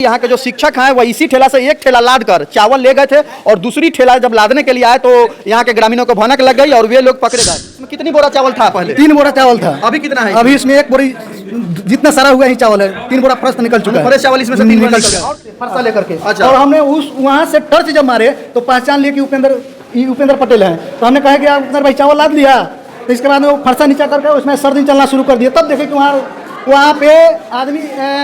यहाँ के जो शिक्षक हैं वह इसी ठेला से एक ठेला लाद कर चावल ले गए थे और दूसरी ठेला जब लादने के लिए आए तो यहाँ के ग्रामीणों को भनक लग गई और वे लोग पकड़े गए। इसमें कितनी बोरा चावल था पहले? 3 बोरा चावल था। अभी कितना है? अभी इसमें 1 बोरी जितना सारा हुआ ही चावल है, 3 बोरा फर्स्ट निकल चुका है। फ्रेश चावल इसमें से 3 निकल चुका है फरसा लेकर के। अच्छा। और हमने उस वहाँ से टर्च जब मारे तो पहचान लिए कि उपेंद्र पटेल हैं। तो हमने कहा कि आप उपेंद्र भाई चावल लाद लिया। तो इसके बाद में वो फरसा नीचा करके उसमें सर्दी चलना शुरू कर दिया। तब देखे कि वहाँ पे आदमी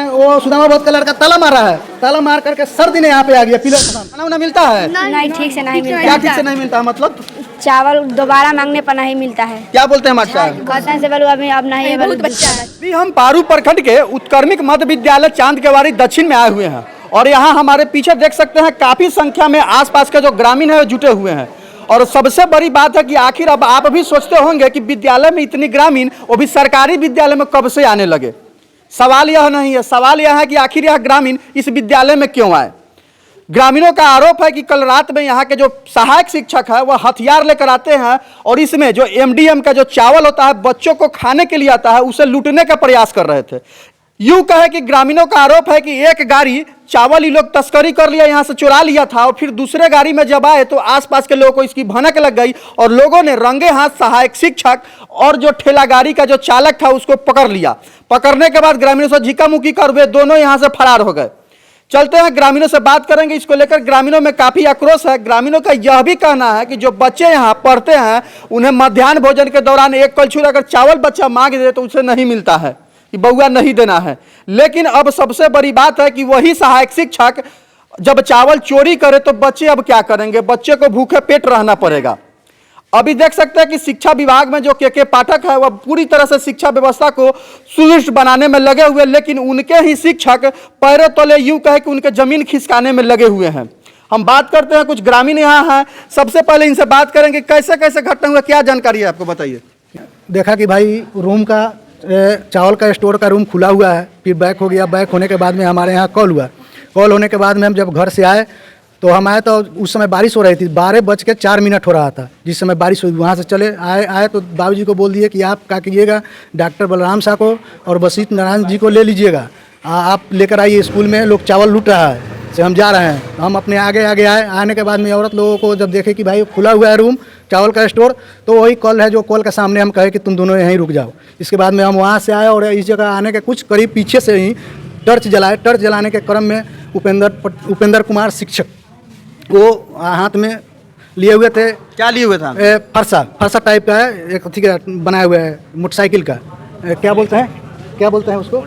वो सुदामा बहुत का लड़का ताला मार रहा है। ताला मार करके सर्दी ने यहाँ पे आ गया पिलर के सामने। खाना मिलता है? नहीं, ठीक से नहीं मिलता। क्या ठीक से नहीं मिलता? मतलब चावल दोबारा मांगने पर नहीं मिलता है। क्या बोलते हैं मास्टर? कहते हैं से बोलो अभी अब नहीं, बहुत बच्चा है। अभी हम पारू प्रखंड के उत्क्रमिक मध्य विद्यालय चांदकेवाड़ी दक्षिण में आए हुए हैं और यहाँ हमारे पीछे देख सकते हैं काफी संख्या में आसपास के जो ग्रामीण है जुटे हुए हैं। और सबसे बड़ी बात है कि आखिर अब आप भी सोचते होंगे कि विद्यालय में इतनी ग्रामीण, वो भी सरकारी विद्यालय में कब से आने लगे। सवाल यह नहीं है, सवाल यह है कि आखिर यह ग्रामीण इस विद्यालय में क्यों आए। ग्रामीणों का आरोप है कि कल रात में यहाँ के जो सहायक शिक्षक है वह हथियार लेकर आते हैं और इसमें जो एमडीएम का जो चावल होता है बच्चों को खाने के लिए आता है उसे लूटने का प्रयास कर रहे थे। यूं कहे कि ग्रामीणों का आरोप है कि एक गाड़ी चावल ये लोग तस्करी कर लिया, यहाँ से चुरा लिया था और फिर दूसरे गाड़ी में जब आए तो आसपास के लोगों को इसकी भनक लग गई और लोगों ने रंगे हाथ सहायक शिक्षक और जो ठेला गाड़ी का जो चालक था उसको पकड़ लिया। पकड़ने के बाद ग्रामीणों से झिकामुक्की कर वे दोनों यहाँ से फरार हो गए। चलते हैं ग्रामीणों से बात करेंगे इसको लेकर। ग्रामीणों में काफी आक्रोश है। ग्रामीणों का यह भी कहना है कि जो बच्चे यहाँ पढ़ते हैं उन्हें मध्याह्न भोजन के दौरान एक कलछुल अगर चावल बच्चा मांग दे तो उसे नहीं मिलता है, कि बउआ नहीं देना है। लेकिन अब सबसे बड़ी बात है कि वही सहायक शिक्षक जब चावल चोरी करे तो बच्चे अब क्या करेंगे? बच्चे को भूखे पेट रहना पड़ेगा। अभी देख सकते हैं कि शिक्षा विभाग में जो के पाठक है वह पूरी तरह से शिक्षा व्यवस्था को सुदृढ़ बनाने में लगे हुए, लेकिन उनके ही शिक्षक पैरों तले यूं कहे कि उनके जमीन खिसकाने में लगे हुए हैं। हम बात करते हैं कुछ ग्रामीण यहाँ हैं। सबसे पहले इनसे बात करेंगे कैसे कैसे घटना हुआ, क्या जानकारी है आपको, बताइए। देखा कि भाई रूम का चावल का स्टोर का रूम खुला हुआ है, फिर बैक हो गया। बैक होने के बाद में हमारे यहाँ कॉल हुआ। कॉल होने के बाद में हम जब घर से आए तो हम आए तो उस समय बारिश हो रही थी, 12:04 हो रहा था जिस समय बारिश हुई। वहाँ से चले आए तो बाबूजी को बोल दिए कि आप क्या कीजिएगा, डॉक्टर बलराम शाह को और वशिष्ठ नारायण जी को ले लीजिएगा, आप लेकर आइए, स्कूल में लोग चावल लूट रहा है, से हम जा रहे हैं। हम अपने आगे आए। आने के बाद में औरत लोगों को जब देखे कि भाई खुला हुआ है रूम चावल का स्टोर, तो वही कॉल है जो कॉल के सामने हम कहे कि तुम दोनों यहीं रुक जाओ। इसके बाद में हम वहाँ से आए और इस जगह आने के कुछ करीब पीछे से ही टर्च जलाए। टर्च जलाने के क्रम में उपेंद्र कुमार शिक्षक वो हाथ में लिए हुए थे। क्या लिए हुए था? फरसा टाइप का है, एक ठीक है बनाया हुआ है मोटरसाइकिल का, क्या बोलते हैं उसको,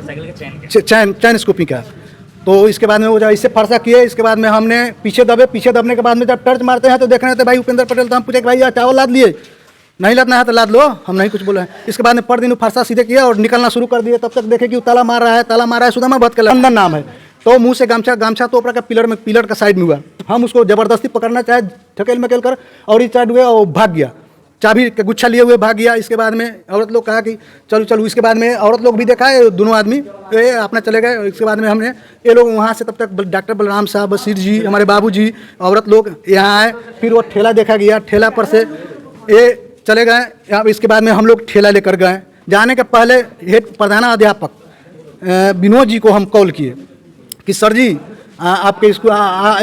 चैन स्कूपी का। तो इसके बाद में वो जब इससे फरसा किए, इसके बाद में हमने पीछे दबने के बाद में जब टर्च मारते हैं तो देख रहे थे भाई उपेंद्र पटेल। तो हम पूछे कि भाई यार चावल लाद लिए? नहीं लादना है तो लाद लो, हम नहीं कुछ बोले हैं। इसके बाद में पर दिन फरसा सीधे किया और निकलना शुरू कर दिए। तब तक देखे कि वो ताला मार रहा है। सुदामा बहुत का लंदन नाम है। तो मुंह से गामछा तो ऊपर का पिलर का साइड में हुआ। हम उसको जबरदस्ती पकड़ना चाहे ठकेल मकेल कर और इस साइड हुए और भाग गया, चाबी का गुच्छा लिए हुए भाग गया। इसके बाद में औरत लोग कहा कि चलो। इसके बाद में औरत लोग भी देखा है, दोनों आदमी अपना चले गए। इसके बाद में हमने ये लोग वहाँ से तब तक डॉक्टर बलराम साहब, बशीर जी, हमारे बाबूजी, औरत लोग यहाँ आए। फिर वो ठेला देखा गया, ठेला पर से ये चले गए। इसके बाद में हम लोग ठेला लेकर गए। जाने के पहले हेड प्रधानाध्यापक विनोद जी को हम कॉल किए कि सर जी आपके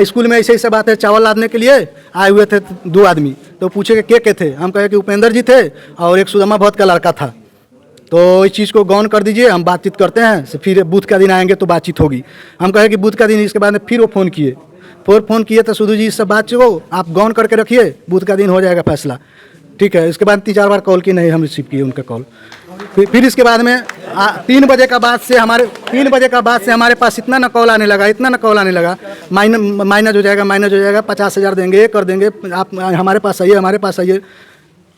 स्कूल में ऐसे बात है, चावल लादने के लिए आए हुए थे 2 आदमी। तो पूछे कि के थे? हम कहे कि उपेंद्र जी थे और एक सुदामा भक्त का लड़का था। तो इस चीज़ को गौन कर दीजिए, हम बातचीत करते हैं, फिर बुध का दिन आएंगे तो बातचीत होगी। हम कहे कि बुध का दिन। इसके बाद में फिर वो फ़ोन किए तो सुधू जी इस सब बात को आप गौन करके रखिए, बुध का दिन हो जाएगा फैसला, ठीक है। इसके बाद 3-4 बार कॉल की, नहीं हम रिसीव किए उनका कॉल। फिर इसके बाद में 3 बजे का बाद से हमारे पास इतना न कॉल आने लगा, माइनस हो जाएगा, 50,000 देंगे, ये कर देंगे, आप हमारे पास आइए।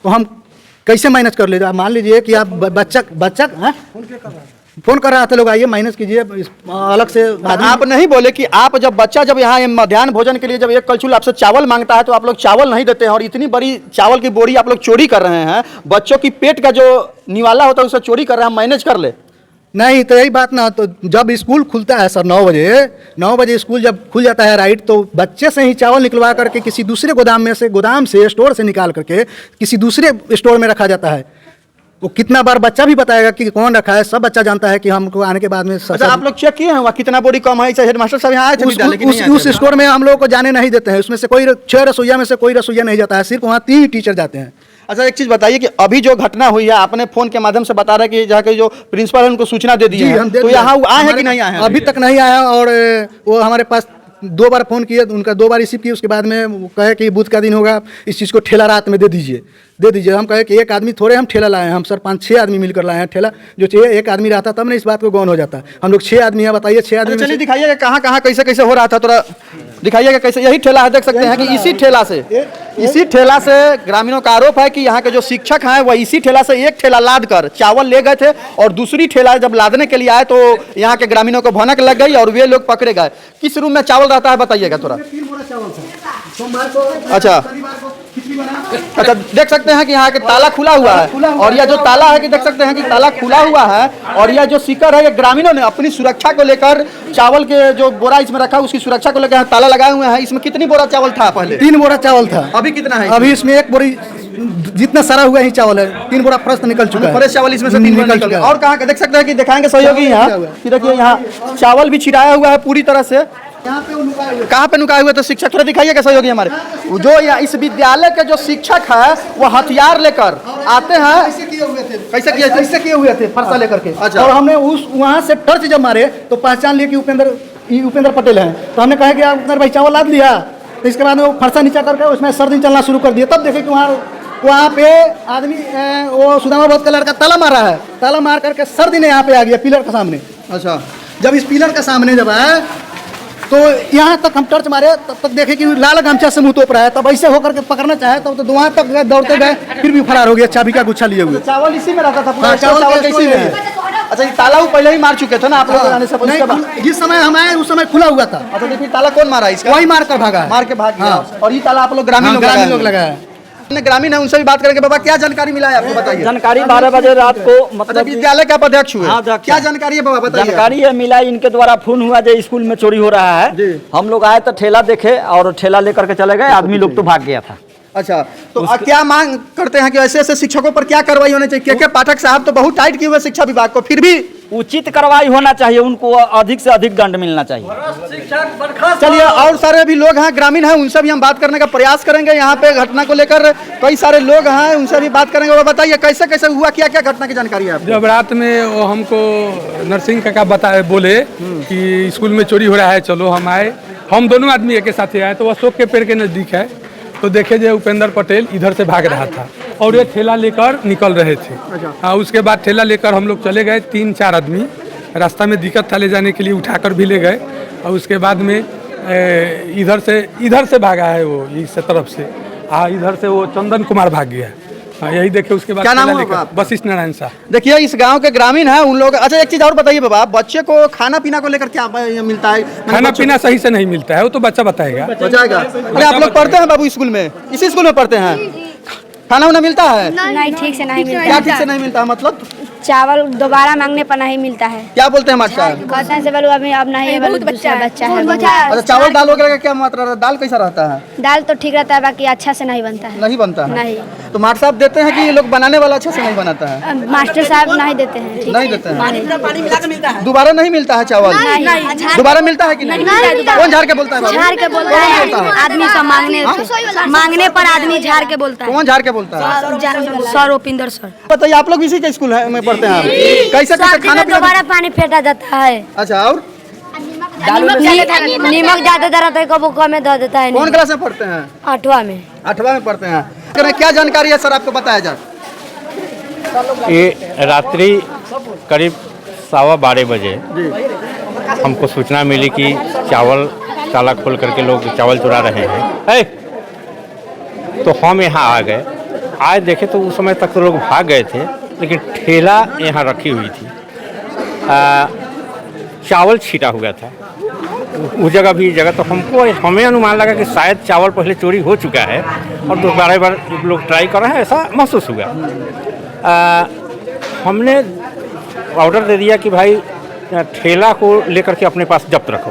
तो हम कैसे माइनस कर लेते? मान लीजिए कि आप बच्चा फोन कर रहा था, लोग आइए माइनस कीजिए अलग से। आप नहीं बोले कि आप जब यहाँ मध्याह्न भोजन के लिए जब एक कलछुल आपसे चावल मांगता है तो आप लोग चावल नहीं देते हैं और इतनी बड़ी चावल की बोरी आप लोग चोरी कर रहे हैं, बच्चों की पेट का जो निवाला होता है उसे चोरी कर रहे हैं, मैनेज कर ले। नहीं तो यही बात ना। तो जब स्कूल खुलता है सर 9 बजे स्कूल जब खुल जाता है राइट, तो बच्चे से ही चावल निकलवा करके किसी दूसरे गोदाम से स्टोर से निकाल करके किसी दूसरे स्टोर में रखा जाता है। वो कितना बार बच्चा भी बताएगा कि कौन रखा है, सब बच्चा जानता है कि हमको आने के बाद में अच्छा, आप लोग चेक किए हैं वहाँ कितना बोरी कम है? हेडमास्टर साहब यहाँ आए थे विद्यालय की नहीं आए उस थे? स्टोर में हम लोग को जाने नहीं देते हैं। उसमें से कोई 6 रसोईया में से कोई रसोईया नहीं जाता है, सिर्फ वहाँ 3 टीचर जाते हैं। अच्छा, एक चीज बताइए कि अभी जो घटना हुई है, आपने फोन के माध्यम से बता रहे कि जहाँ के जो प्रिंसिपल है उनको सूचना दे दी है, तो यहाँ आए हैं कि नहीं आए हैं? अभी तक नहीं आया। और वो हमारे पास 2 बार फ़ोन किए, उनका 2 बार रिसीव किए। उसके बाद में वो कहे कि बुध का दिन होगा, इस चीज़ को ठेला रात में दे दीजिए। हम कहे कि एक आदमी थोड़े हम ठेला लाए हैं, हम सर 5-6 आदमी मिलकर लाए हैं ठेला। जो चाहिए एक आदमी रहता तब ना इस बात को गौन हो जाता। हम लोग 6 आदमी हैं, बताइए 6 आदमी। चलिए दिखाइएगा कहाँ कहाँ कैसे कैसे हो रहा था, थोड़ा दिखाइएगा कैसे। यही ठेला है, देख सकते हैं कि इसी ठेला से ग्रामीणों का आरोप है कि यहाँ के जो शिक्षक हैं वह इसी ठेला से एक ठेला लाद कर चावल ले गए थे, और दूसरी ठेला जब लादने के लिए आए तो यहाँ के ग्रामीणों को भनक लग गई और वे लोग पकड़े गए। किस रूम में चावल रहता है बताइएगा थोड़ा। अच्छा, देख सकते हैं कि यहाँ के ताला खुला हुआ है, और यह जो ताला है कि देख सकते हैं कि ताला खुला हुआ है, और यह जो सीकर है ये ग्रामीणों ने अपनी सुरक्षा को लेकर चावल के जो बोरा इसमें रखा उसकी सुरक्षा को लेकर ताला लगाए हुए हैं। इसमें कितनी बोरा चावल था पहले? 3 बोरा चावल था। अभी कितना है? अभी इसमें 1 बोरी जितना सारा हुआ ही चावल है, 3 बोरा फर्स्ट निकल चुका है। फ्रेश चावल इसमें से 3 बोरा निकल गया। और कहाँ देख सकते हैं कि दिखाएंगे सहयोगी यहाँ कि देखिए यहाँ चावल भी छिड़ाया हुआ है पूरी तरह से। कहाँ पे नुकाए हुए? तो शिक्षक थोड़ा दिखाइएगा सहयोगी हमारे, जो इस विद्यालय के जो शिक्षक है वो हथियार लेकर आते हैं। कैसे किए हुए थे? फरसा लेकर के। अच्छा। और हमने उस वहाँ से टर्च जब मारे तो पहचान लिए कि उपेंद्र पटेल हैं। तो हमने कहा कि आप उपेंद्र भाई चावल लाद लिया। तो इसके बाद में वो फरसा नीचा करके उसमें सर्दी चलना शुरू कर दिया। तब देखे कि वहाँ पे आदमी वो सुदामा बहुत का लड़का ताला मार रहा है। ताला मार करके सर्दी ने यहाँ पे आ गया पिलर के सामने। अच्छा, जब इस पिलर के सामने जब आया तो यहाँ तक हम टर्च मारे, तब तक देखे कि लाल गमछा से मुंह तोप रहा है। तब ऐसे होकर के पकड़ना चाहे तब तो वहाँ तक गए, दौड़ते गए, फिर भी फरार हो गया चाबी का गुच्छा लिए हुए। चावल इसी में रहता था पूरा? हाँ, चावल इसी में है। अच्छा, ये ताला वो पहले ही मार चुके थे ना आप लोग आने से पहले? जिस समय हम आए उस समय खुला हुआ था। अच्छा, तो फिर ताला कौन मारा इसका? वही मार कर भागा, मार के भाग गया। हाँ। और ये ताला आप लोग ग्रामीण लोग लगाया। ग्रामीण है, उनसे भी बात करेंगे। बाबा, क्या जानकारी मिला है आपको, बताइए। जानकारी 12 बजे रात को मतलब विद्यालय के अध्यक्ष हुए? हाँ, अध्यक्ष। क्या जानकारी है बाबा, बताइए। जानकारी है मिला, इनके द्वारा फोन हुआ जो स्कूल में चोरी हो रहा है। हम लोग आए तो ठेला देखे और ठेला लेकर के चले गए, आदमी लोग तो भाग गया था। अच्छा, तो क्या मांग करते हैं कि ऐसे ऐसे शिक्षकों पर क्या कार्रवाई होनी चाहिए? के पाठक साहब तो बहुत टाइट किए हुए शिक्षा विभाग को, फिर भी उचित कार्रवाई होना चाहिए, उनको अधिक से अधिक दंड मिलना चाहिए। चलिए, और सारे भी लोग हैं ग्रामीण हैं, उनसे भी हम बात करने का प्रयास करेंगे। यहाँ पे घटना को लेकर कई सारे लोग हैं, उनसे भी बात करेंगे। वो बताइए कैसे कैसे हुआ, क्या क्या घटना की जानकारी है आपको? जब रात में वो हमको नरसिंह काका बताए, बोले कि स्कूल में चोरी हो रहा है, चलो हम आए। हम दोनों आदमी एक साथ आए तो अशोक के पेड़ के नज़दीक है, तो देखे जो उपेंद्र पटेल इधर से भाग रहा था और ये ठेला लेकर निकल रहे थे। हाँ, उसके बाद ठेला लेकर हम लोग चले गए, 3-4 आदमी। रास्ता में दिक्कत था ले जाने के लिए, उठाकर भी ले गए। और उसके बाद में इधर से भागा है वो, इस तरफ से। हाँ, इधर से वो चंदन कुमार भाग गया। हाँ, यही देखे। उसके बाद क्या नाम है बाबा? वशिष्ठ नारायण शाह। देखिए, इस गांव के ग्रामीण हैं उन लोग। अच्छा, एक चीज और बताइए बाबा, बच्चे को खाना पीना को लेकर क्या मिलता है? खाना पीना सही से नहीं मिलता है, वो तो बच्चा बताएगा। बताएगा। अरे आप लोग पढ़ते हैं बाबू स्कूल में? इसी स्कूल में पढ़ते हैं? खाना उन्हें मिलता है? नहीं, ठीक से नहीं मिलता। क्या ठीक से नहीं मिलता है मतलब? चावल दोबारा मांगने पर नहीं मिलता है। क्या बोलते हैं मास्टर साहब? कहते हैं से बोलो अभी अब नहीं है, बहुत बच्चा है। अच्छा, चावल दाल वगैरह का क्या मात्रा रहता है? दाल कैसा रहता है? दाल तो ठीक रहता है, बाकी अच्छा से नहीं बनता है। नहीं बनता है? नहीं। तो मास्टर साहब देते हैं कि ये लोग बनाने वाला अच्छा से नहीं बनाता है? मास्टर साहब नहीं देते हैं, ठीक नहीं देते हैं। नहीं। दोबारा नहीं मिलता है चावल? दोबारा मिलता है कि नहीं? कौन झाड़ के बोलता है? झाड़ के बोलता है आदमी सब मांगने पर आदमी झाड़ के बोलता है। कौन झाड़ के बोलता है? Sir Upinder sir. बताइए, आप लोग इसी के स्कूल में पढ़ते हैं? कैसे कैसे खाना पीना? दोबारा पानी फेंटा जाता है। अच्छा, और नीमक ज्यादा रहता है, कबो कम में दे देता है। कौन क्लास में पढ़ते हैं? 8वां में। 8वां में पढ़ते हैं। क्या जानकारी है सर आपको, बताया जाए? ये रात्रि करीब 12:15 बजे हमको सूचना मिली कि चावल ताला खोल करके लोग चावल चुरा रहे हैं। तो हम यहाँ आ गए। आए देखे तो उस समय तक तो लोग भाग गए थे, लेकिन ठेला यहाँ रखी हुई थी। चावल छीटा हुआ था उस जगह तो हमें अनुमान लगा कि शायद चावल पहले चोरी हो चुका है और दोबारा बार लोग ट्राई कर रहे हैं, ऐसा महसूस हुआ। हमने ऑर्डर दे दिया कि भाई ठेला को लेकर के अपने पास जब्त रखो।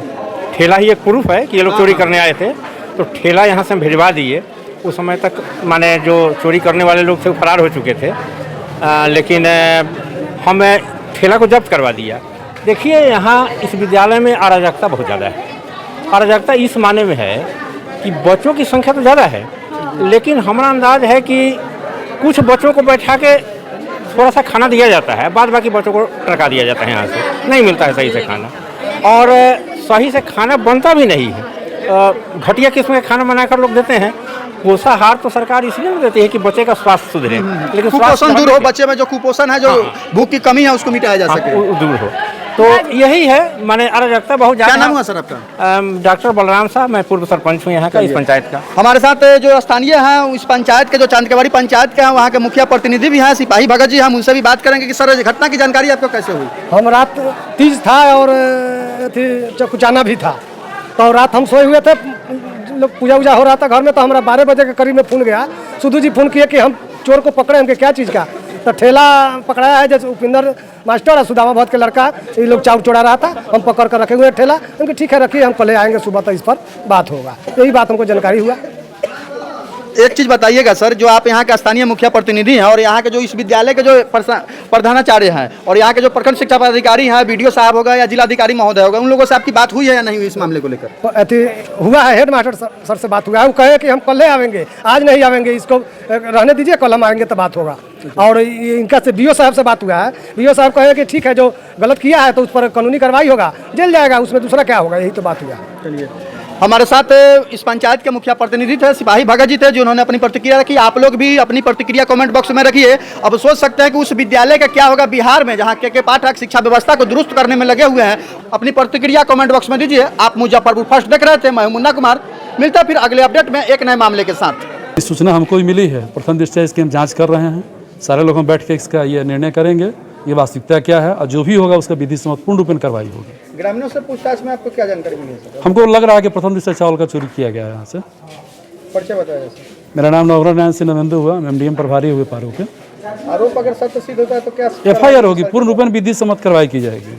ठेला ही एक प्रूफ है कि ये लोग चोरी करने आए थे, तो ठेला यहाँ से भिजवा दिए। उस समय तक माने जो चोरी करने वाले लोग थे वो फरार हो चुके थे। लेकिन हमें ठेला को जब्त करवा दिया। देखिए यहाँ इस विद्यालय में अराजकता बहुत ज़्यादा है। अराजकता इस माने में है कि बच्चों की संख्या तो ज़्यादा है, लेकिन हमारा अंदाज है कि कुछ बच्चों को बैठा के थोड़ा सा खाना दिया जाता है, बाद बाकी बच्चों को टरका दिया जाता है। यहाँ से नहीं मिलता है सही से खाना, और सही से खाना बनता भी नहीं है। घटिया किस्म का खाना बनाकर लोग देते हैं। पोषाहार तो सरकार इसलिए नहीं देती है कि बच्चे का स्वास्थ्य सुधरे, लेकिन कुपोषण दूर हो, बच्चे में जो कुपोषण है, जो भूख की कमी है, उसको मिटाया जा सके, दूर हो। तो यही है, माने अराजकता बहुत ज़्यादा। क्या नाम हुआ सर आपका? डॉक्टर बलराम साहब, मैं पूर्व सरपंच हूँ यहाँ का, इस पंचायत का। हमारे साथ जो स्थानीय हैं इस पंचायत के, जो चांदकेवाड़ी पंचायत के हैं, वहाँ के मुखिया प्रतिनिधि भी हैं, सिपाही भगत जी, हम उनसे भी बात करेंगे कि सर घटना की जानकारी आपको कैसे हुई? हम रात तीज था और चकुचाना भी था, तो रात हम सोए हुए थे, लोग पूजा वूजा हो रहा था घर में, तो हमारा 12 बजे के करीब में फोन गया। सुधू जी फोन किए कि हम चोर को पकड़े। हमके क्या चीज़ का? तो ठेला पकड़ाया है, जैसे उपिंदर मास्टर और सुदामा भट्ट के लड़का, ये लोग चाउर चोरा रहा था, हम पकड़ कर रखे हुए ठेला। उनके ठीक है रखिए, हम कल आएंगे सुबह, तो इस पर बात होगा। यही बात हमको जानकारी हुआ। एक चीज़ बताइएगा सर, जो आप यहाँ के स्थानीय मुखिया प्रतिनिधि हैं और यहाँ के जो इस विद्यालय के जो प्रधानाचार्य हैं और यहाँ के जो प्रखंड शिक्षा पदाधिकारी हैं, BDO साहब होगा या जिलाधिकारी महोदय होगा, उन लोगों से आपकी बात हुई है या नहीं हुई इस मामले को लेकर? तो हुआ है, हेड मास्टर सर से बात हुआ है। वो कहे कि हम कल आवेंगे, आज नहीं आवेंगे, इसको रहने दीजिए, कल हम आएंगे तो बात होगा। और इनका से BO साहब से बात हुआ है। BO साहब कहे कि ठीक है, जो गलत किया है तो उस पर कानूनी कार्रवाई होगा, जेल जाएगा, उसमें दूसरा क्या होगा। यही तो बात हुआ। चलिए, हमारे साथ इस पंचायत के मुखिया प्रतिनिधि थे, सिपाही भगत जी थे, जिन्होंने अपनी प्रतिक्रिया रखी। आप लोग भी अपनी प्रतिक्रिया कमेंट बॉक्स में रखिए। अब सोच सकते हैं कि उस विद्यालय का क्या होगा बिहार में, जहां के पाठक शिक्षा व्यवस्था को दुरुस्त करने में लगे हुए हैं। अपनी प्रतिक्रिया कमेंट बॉक्स में दीजिए। आप मुजफ्फरपुर फर्स्ट देख रहे थे, मैं मुन्ना कुमार। मिलता फिर अगले अपडेट में एक नए मामले के साथ। सूचना हमको भी मिली है, प्रथम दृष्टया इसकी हम जाँच कर रहे हैं। सारे लोग हम बैठ के इसका ये निर्णय करेंगे, ये वास्तविकता क्या है, और जो भी होगा उसका विधि सम्मत पूर्ण रूप में कार्रवाई होगी। ग्रामीणों से पूछताछ में आपको क्या जानकारी मिली है? हमको लग रहा है कि प्रथम दृष्टया चावल का चोरी किया गया है यहाँ से। परिचय बताया सर। मेरा नाम नवग्रह नारायण सिंह नवेंदु हुआ, MDM प्रभारी हुए पारो के। आरोप अगर सत्य सिद्ध होता है तो क्या FIR होगी, पूर्ण रूप में विधि सम्मत कार्रवाई की जाएगी।